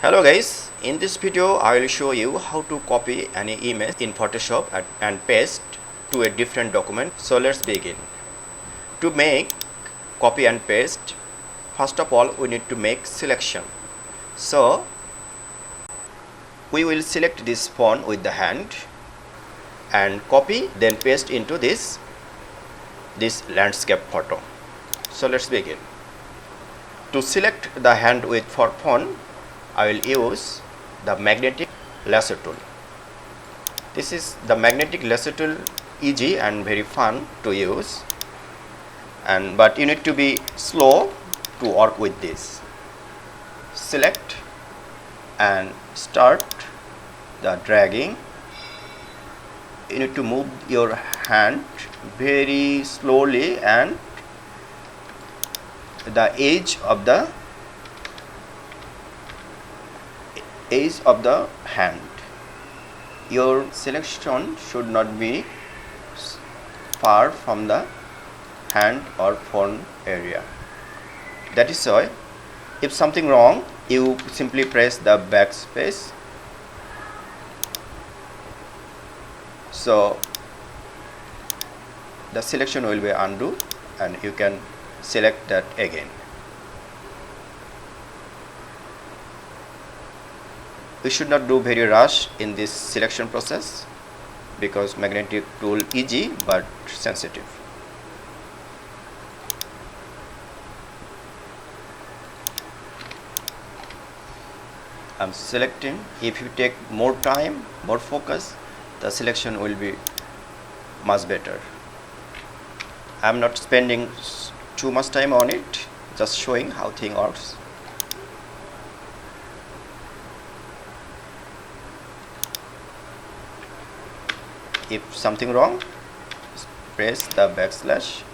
Hello guys, in this video I will show you how to copy any image in Photoshop and paste to a different document. So let's begin. To make copy and paste, first of all we need to make selection. So we will select this font with the hand and copy, then paste into this landscape photo. So let's begin. To select the hand with font, I will use the magnetic lasso tool. This is the magnetic lasso tool, easy and very fun to use, but you need to be slow to work with this. Select and start the dragging. You need to move your hand very slowly and the edge of the hand. Your selection should not be far from the hand or phone area. That is why if something wrong, you simply press the backspace. So the selection will be undo and you can select that again. We should not do very rush in this selection process because magnetic tool easy but sensitive. I'm selecting. If you take more time, more focus, the selection will be much better. I'm not spending too much time on it, just showing how thing works. If something wrong, press the backspace.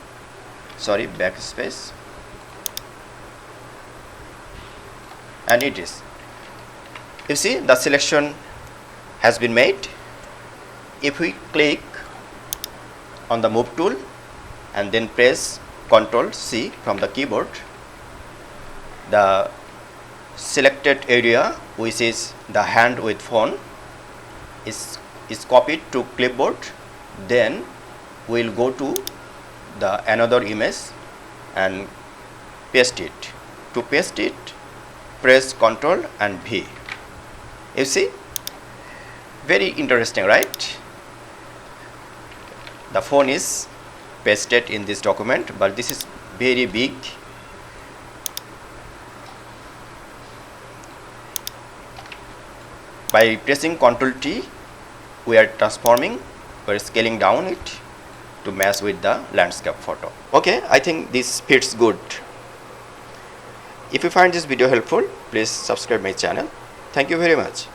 And it is. You see, the selection has been made. If we click on the move tool and then press Ctrl C from the keyboard, the selected area, which is the hand with phone, is copied to clipboard. Then we'll go to the another image and paste it. To paste it, press Ctrl and V. You see, very interesting, right? The phone is pasted in this document, but this is very big. By pressing Ctrl T, we are transforming, we are scaling down it to match with the landscape photo. Okay, I think this fits good. If you find this video helpful, please subscribe my channel. Thank you very much.